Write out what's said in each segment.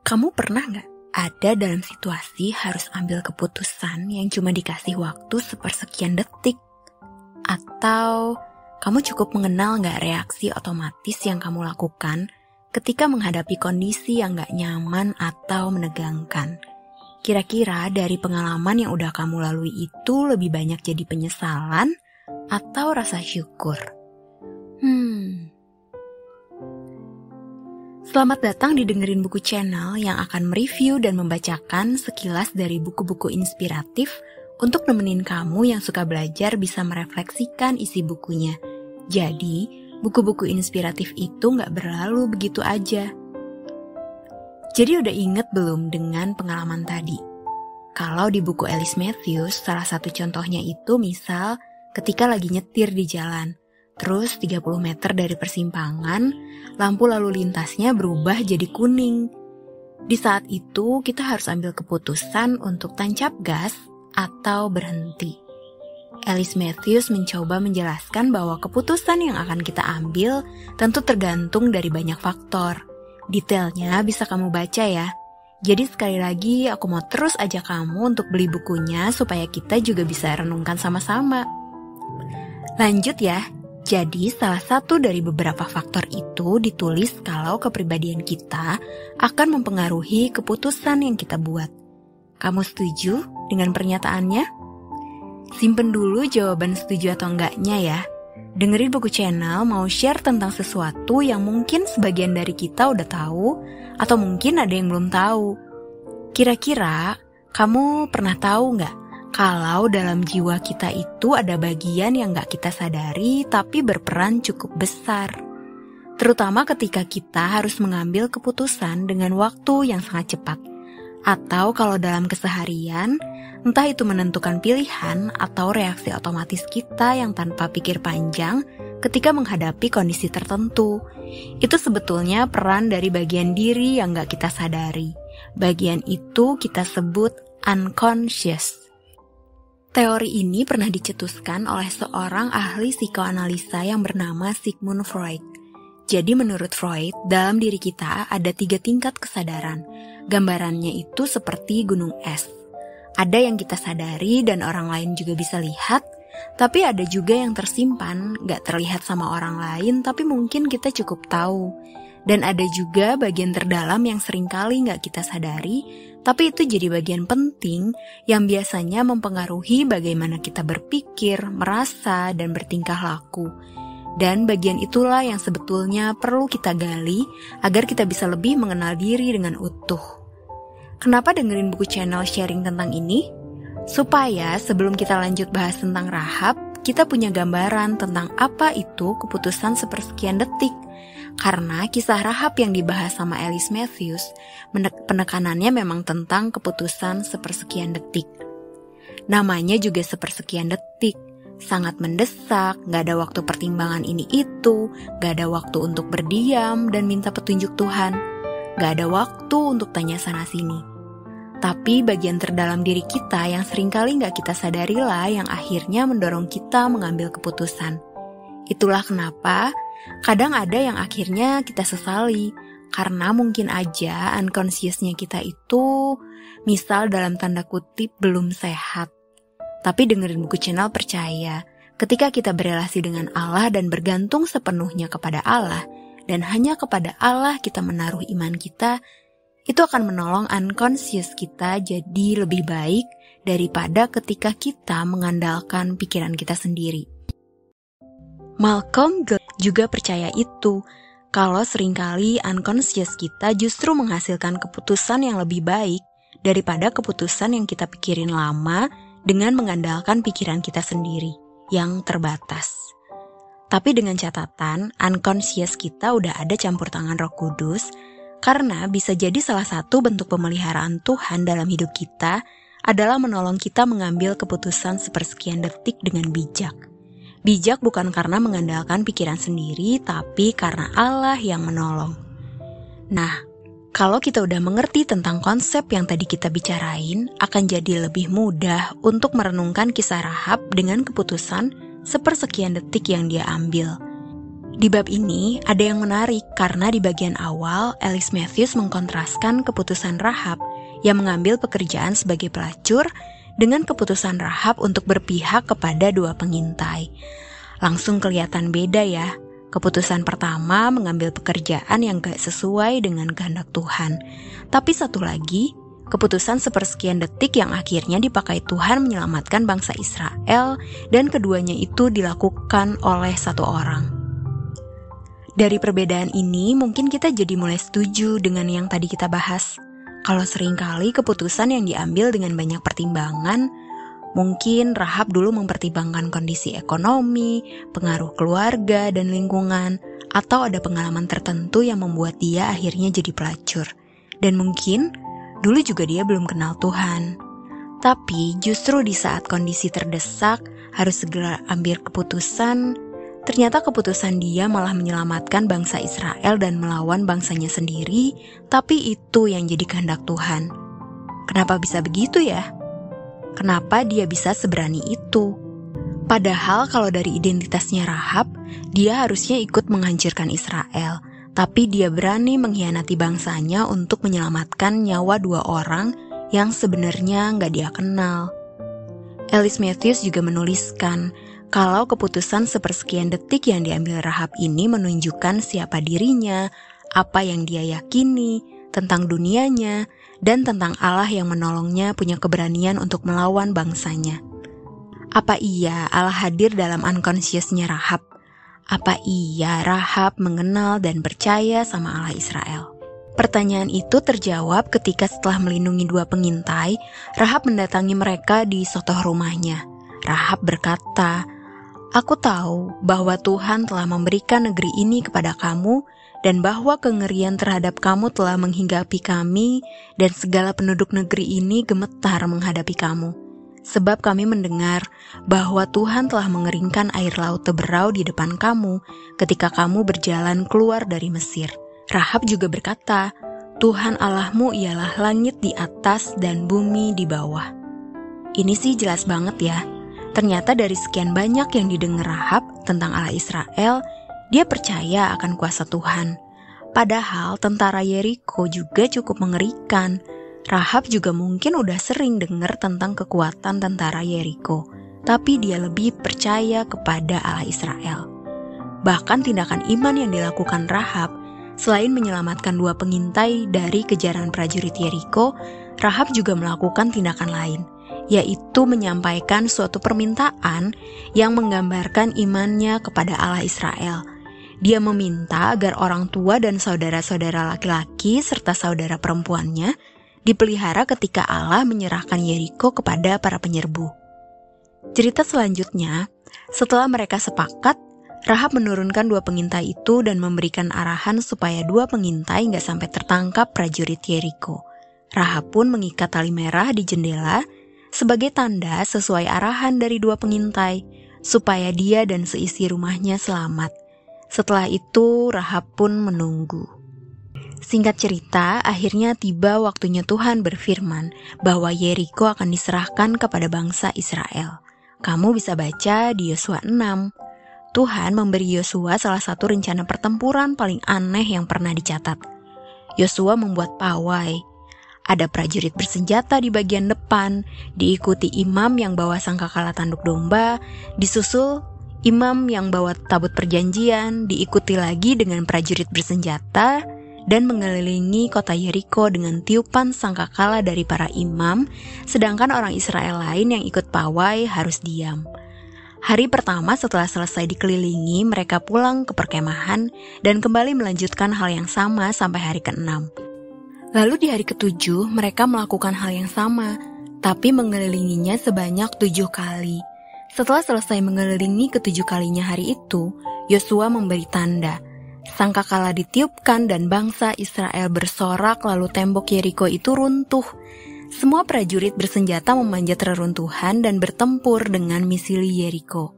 Kamu pernah nggak ada dalam situasi harus ambil keputusan yang cuma dikasih waktu sepersekian detik? Atau kamu cukup mengenal nggak reaksi otomatis yang kamu lakukan ketika menghadapi kondisi yang nggak nyaman atau menegangkan? Kira-kira dari pengalaman yang udah kamu lalui itu lebih banyak jadi penyesalan atau rasa syukur? Selamat datang di Dengerin Buku Channel yang akan mereview dan membacakan sekilas dari buku-buku inspiratif untuk nemenin kamu yang suka belajar bisa merefleksikan isi bukunya. Jadi, buku-buku inspiratif itu nggak berlalu begitu aja. Jadi udah inget belum dengan pengalaman tadi? Kalau di buku Alice Matthews, salah satu contohnya itu misal ketika lagi nyetir di jalan. Terus 30 meter dari persimpangan, lampu lalu lintasnya berubah jadi kuning. Di saat itu kita harus ambil keputusan untuk tancap gas atau berhenti. Alice Matthews mencoba menjelaskan bahwa keputusan yang akan kita ambil tentu tergantung dari banyak faktor. Detailnya bisa kamu baca ya. Jadi sekali lagi aku mau terus ajak kamu untuk beli bukunya supaya kita juga bisa renungkan sama-sama. Lanjut ya. Jadi salah satu dari beberapa faktor itu ditulis kalau kepribadian kita akan mempengaruhi keputusan yang kita buat. Kamu setuju dengan pernyataannya? Simpen dulu jawaban setuju atau enggaknya ya. Dengerin Buku Channel mau share tentang sesuatu yang mungkin sebagian dari kita udah tahu atau mungkin ada yang belum tahu. Kira-kira kamu pernah tahu nggak? Kalau dalam jiwa kita itu ada bagian yang gak kita sadari tapi berperan cukup besar. Terutama ketika kita harus mengambil keputusan dengan waktu yang sangat cepat. Atau kalau dalam keseharian, entah itu menentukan pilihan atau reaksi otomatis kita yang tanpa pikir panjang ketika menghadapi kondisi tertentu. Itu sebetulnya peran dari bagian diri yang gak kita sadari. Bagian itu kita sebut unconscious. Teori ini pernah dicetuskan oleh seorang ahli psikoanalisa yang bernama Sigmund Freud. Jadi menurut Freud, dalam diri kita ada 3 tingkat kesadaran. Gambarannya itu seperti gunung es. Ada yang kita sadari dan orang lain juga bisa lihat, tapi ada juga yang tersimpan, gak terlihat sama orang lain tapi mungkin kita cukup tahu. Dan ada juga bagian terdalam yang seringkali gak kita sadari, tapi itu jadi bagian penting yang biasanya mempengaruhi bagaimana kita berpikir, merasa, dan bertingkah laku. Dan bagian itulah yang sebetulnya perlu kita gali agar kita bisa lebih mengenal diri dengan utuh. Kenapa dengerin Buku Channel sharing tentang ini? Supaya sebelum kita lanjut bahas tentang Rahab, kita punya gambaran tentang apa itu keputusan sepersekian detik. Karena kisah Rahab yang dibahas sama Alice Matthews, penekanannya memang tentang keputusan sepersekian detik. Namanya juga sepersekian detik, sangat mendesak, gak ada waktu pertimbangan ini itu, gak ada waktu untuk berdiam dan minta petunjuk Tuhan, gak ada waktu untuk tanya sana sini. Tapi bagian terdalam diri kita yang seringkali gak kita sadarilah yang akhirnya mendorong kita mengambil keputusan. Itulah kenapa kadang ada yang akhirnya kita sesali, karena mungkin aja unconsciousnya kita itu, misal dalam tanda kutip, belum sehat. Tapi dengerin Buku Channel percaya, ketika kita berelasi dengan Allah dan bergantung sepenuhnya kepada Allah, dan hanya kepada Allah kita menaruh iman kita, itu akan menolong unconscious kita jadi lebih baik daripada ketika kita mengandalkan pikiran kita sendiri. Malcolm Gladwell juga percaya itu, kalau seringkali unconscious kita justru menghasilkan keputusan yang lebih baik daripada keputusan yang kita pikirin lama dengan mengandalkan pikiran kita sendiri yang terbatas. Tapi dengan catatan, unconscious kita udah ada campur tangan Roh Kudus, karena bisa jadi salah satu bentuk pemeliharaan Tuhan dalam hidup kita adalah menolong kita mengambil keputusan sepersekian detik dengan bijak. Bijak bukan karena mengandalkan pikiran sendiri, tapi karena Allah yang menolong. Nah, kalau kita udah mengerti tentang konsep yang tadi kita bicarain, akan jadi lebih mudah untuk merenungkan kisah Rahab dengan keputusan sepersekian detik yang dia ambil. Di bab ini ada yang menarik karena di bagian awal Ellis Matthews mengkontraskan keputusan Rahab yang mengambil pekerjaan sebagai pelacur dengan keputusan Rahab untuk berpihak kepada dua pengintai. Langsung kelihatan beda ya. Keputusan pertama mengambil pekerjaan yang gak sesuai dengan kehendak Tuhan. Tapi satu lagi, keputusan sepersekian detik yang akhirnya dipakai Tuhan menyelamatkan bangsa Israel, dan keduanya itu dilakukan oleh satu orang. Dari perbedaan ini mungkin kita jadi mulai setuju dengan yang tadi kita bahas. Kalau seringkali keputusan yang diambil dengan banyak pertimbangan, mungkin Rahab dulu mempertimbangkan kondisi ekonomi, pengaruh keluarga dan lingkungan, atau ada pengalaman tertentu yang membuat dia akhirnya jadi pelacur. Dan mungkin dulu juga dia belum kenal Tuhan. Tapi justru di saat kondisi terdesak, harus segera ambil keputusan, ternyata keputusan dia malah menyelamatkan bangsa Israel dan melawan bangsanya sendiri, tapi itu yang jadi kehendak Tuhan. Kenapa bisa begitu ya? Kenapa dia bisa seberani itu? Padahal kalau dari identitasnya Rahab, dia harusnya ikut menghancurkan Israel, tapi dia berani mengkhianati bangsanya untuk menyelamatkan nyawa dua orang yang sebenarnya nggak dia kenal. Ellis Matthews juga menuliskan, kalau keputusan sepersekian detik yang diambil Rahab ini menunjukkan siapa dirinya, apa yang dia yakini, tentang dunianya, dan tentang Allah yang menolongnya punya keberanian untuk melawan bangsanya. Apa iya Allah hadir dalam unconscious-nya Rahab? Apa iya Rahab mengenal dan percaya sama Allah Israel? Pertanyaan itu terjawab ketika setelah melindungi dua pengintai, Rahab mendatangi mereka di sotoh rumahnya. Rahab berkata, "Aku tahu bahwa Tuhan telah memberikan negeri ini kepada kamu dan bahwa kengerian terhadap kamu telah menghinggapi kami dan segala penduduk negeri ini gemetar menghadapi kamu. Sebab kami mendengar bahwa Tuhan telah mengeringkan air laut Teberau di depan kamu ketika kamu berjalan keluar dari Mesir." Rahab juga berkata, "Tuhan Allahmu ialah langit di atas dan bumi di bawah." Ini sih jelas banget ya. Ternyata dari sekian banyak yang didengar Rahab tentang Allah Israel, dia percaya akan kuasa Tuhan. Padahal tentara Yeriko juga cukup mengerikan. Rahab juga mungkin udah sering dengar tentang kekuatan tentara Yeriko, tapi dia lebih percaya kepada Allah Israel. Bahkan tindakan iman yang dilakukan Rahab, selain menyelamatkan dua pengintai dari kejaran prajurit Yeriko, Rahab juga melakukan tindakan lain, yaitu menyampaikan suatu permintaan yang menggambarkan imannya kepada Allah Israel. Dia meminta agar orang tua dan saudara-saudara laki-laki serta saudara perempuannya dipelihara ketika Allah menyerahkan Yeriko kepada para penyerbu. Cerita selanjutnya, setelah mereka sepakat, Rahab menurunkan dua pengintai itu dan memberikan arahan supaya dua pengintai gak sampai tertangkap prajurit Yeriko. Rahab pun mengikat tali merah di jendela sebagai tanda sesuai arahan dari dua pengintai, supaya dia dan seisi rumahnya selamat. Setelah itu Rahab pun menunggu. Singkat cerita, akhirnya tiba waktunya Tuhan berfirman bahwa Yeriko akan diserahkan kepada bangsa Israel. Kamu bisa baca di Yosua 6. Tuhan memberi Yosua salah satu rencana pertempuran paling aneh yang pernah dicatat. Yosua membuat pawai. Ada prajurit bersenjata di bagian depan, diikuti imam yang bawa sangkakala tanduk domba, disusul imam yang bawa tabut perjanjian, diikuti lagi dengan prajurit bersenjata, dan mengelilingi kota Yeriko dengan tiupan sangkakala dari para imam, sedangkan orang Israel lain yang ikut pawai harus diam. Hari pertama setelah selesai dikelilingi, mereka pulang ke perkemahan dan kembali melanjutkan hal yang sama sampai hari ke-6. Lalu di hari ke-7, mereka melakukan hal yang sama, tapi mengelilinginya sebanyak 7 kali. Setelah selesai mengelilingi ke-7 kalinya hari itu, Yosua memberi tanda. Sangkakala ditiupkan dan bangsa Israel bersorak, lalu tembok Yeriko itu runtuh. Semua prajurit bersenjata memanjat reruntuhan dan bertempur dengan misili Yeriko.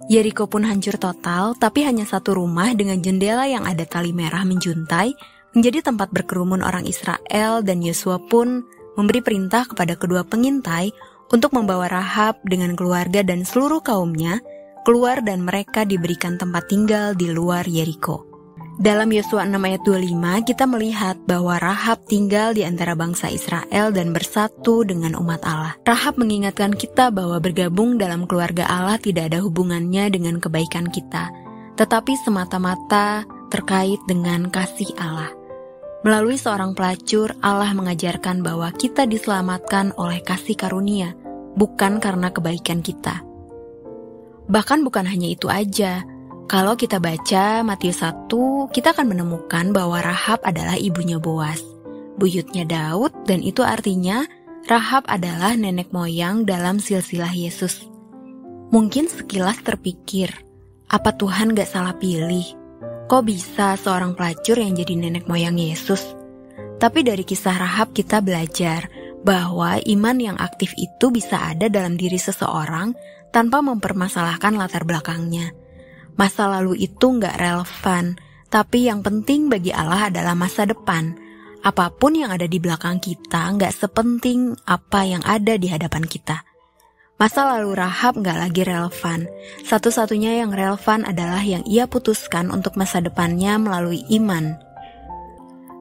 Yeriko pun hancur total, tapi hanya satu rumah dengan jendela yang ada tali merah menjuntai menjadi tempat berkerumun orang Israel, dan Yosua pun memberi perintah kepada kedua pengintai untuk membawa Rahab dengan keluarga dan seluruh kaumnya keluar dan mereka diberikan tempat tinggal di luar Yeriko. Dalam Yosua 6 ayat 25, kita melihat bahwa Rahab tinggal di antara bangsa Israel dan bersatu dengan umat Allah. Rahab mengingatkan kita bahwa bergabung dalam keluarga Allah tidak ada hubungannya dengan kebaikan kita, tetapi semata-mata terkait dengan kasih Allah. Melalui seorang pelacur, Allah mengajarkan bahwa kita diselamatkan oleh kasih karunia, bukan karena kebaikan kita. Bahkan bukan hanya itu aja. Kalau kita baca Matius 1, kita akan menemukan bahwa Rahab adalah ibunya Boas, buyutnya Daud, dan itu artinya Rahab adalah nenek moyang dalam silsilah Yesus. Mungkin sekilas terpikir, apa Tuhan gak salah pilih? Kok bisa seorang pelacur yang jadi nenek moyang Yesus? Tapi dari kisah Rahab kita belajar bahwa iman yang aktif itu bisa ada dalam diri seseorang tanpa mempermasalahkan latar belakangnya. Masa lalu itu nggak relevan, tapi yang penting bagi Allah adalah masa depan. Apapun yang ada di belakang kita nggak sepenting apa yang ada di hadapan kita. Masa lalu Rahab nggak lagi relevan. Satu-satunya yang relevan adalah yang ia putuskan untuk masa depannya melalui iman.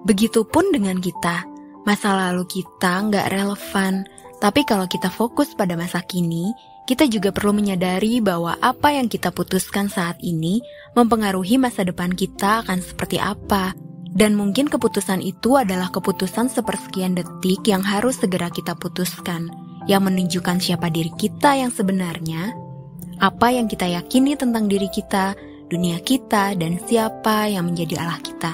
Begitupun dengan kita, masa lalu kita nggak relevan. Tapi kalau kita fokus pada masa kini, kita juga perlu menyadari bahwa apa yang kita putuskan saat ini mempengaruhi masa depan kita akan seperti apa. Dan mungkin keputusan itu adalah keputusan sepersekian detik yang harus segera kita putuskan, yang menunjukkan siapa diri kita yang sebenarnya, apa yang kita yakini tentang diri kita, dunia kita, dan siapa yang menjadi Allah kita.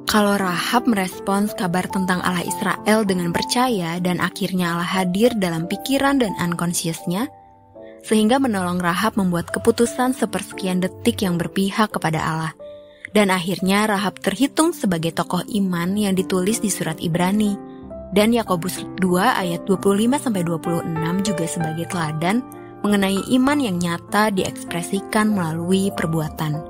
Kalau Rahab merespons kabar tentang Allah Israel dengan percaya dan akhirnya Allah hadir dalam pikiran dan unconscious-nya, sehingga menolong Rahab membuat keputusan sepersekian detik yang berpihak kepada Allah. Dan akhirnya Rahab terhitung sebagai tokoh iman yang ditulis di surat Ibrani. Dan Yakobus 2 ayat 25-26 juga sebagai teladan mengenai iman yang nyata diekspresikan melalui perbuatan.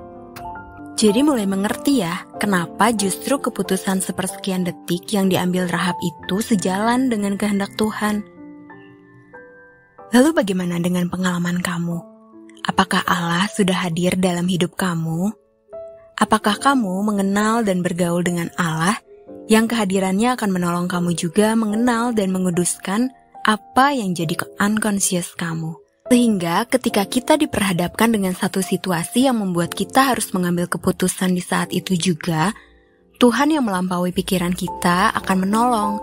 Jadi mulai mengerti ya, kenapa justru keputusan sepersekian detik yang diambil Rahab itu sejalan dengan kehendak Tuhan. Lalu bagaimana dengan pengalaman kamu? Apakah Allah sudah hadir dalam hidup kamu? Apakah kamu mengenal dan bergaul dengan Allah yang kehadirannya akan menolong kamu juga mengenal dan menguduskan apa yang jadi unconscious kamu? Sehingga ketika kita diperhadapkan dengan satu situasi yang membuat kita harus mengambil keputusan di saat itu juga, Tuhan yang melampaui pikiran kita akan menolong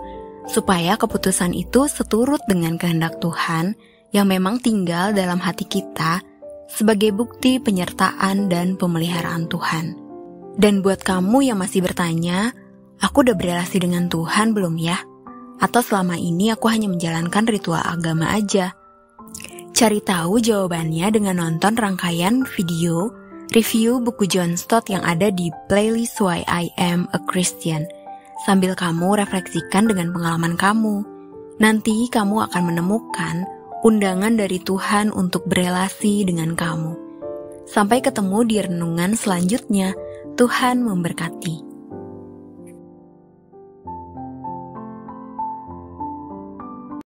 supaya keputusan itu seturut dengan kehendak Tuhan yang memang tinggal dalam hati kita sebagai bukti penyertaan dan pemeliharaan Tuhan. Dan buat kamu yang masih bertanya, aku udah berelasi dengan Tuhan belum ya? Atau selama ini aku hanya menjalankan ritual agama aja? Cari tahu jawabannya dengan nonton rangkaian video review buku John Stott yang ada di playlist Why I Am a Christian. Sambil kamu refleksikan dengan pengalaman kamu, nanti kamu akan menemukan undangan dari Tuhan untuk berelasi dengan kamu. Sampai ketemu di renungan selanjutnya. Tuhan memberkati.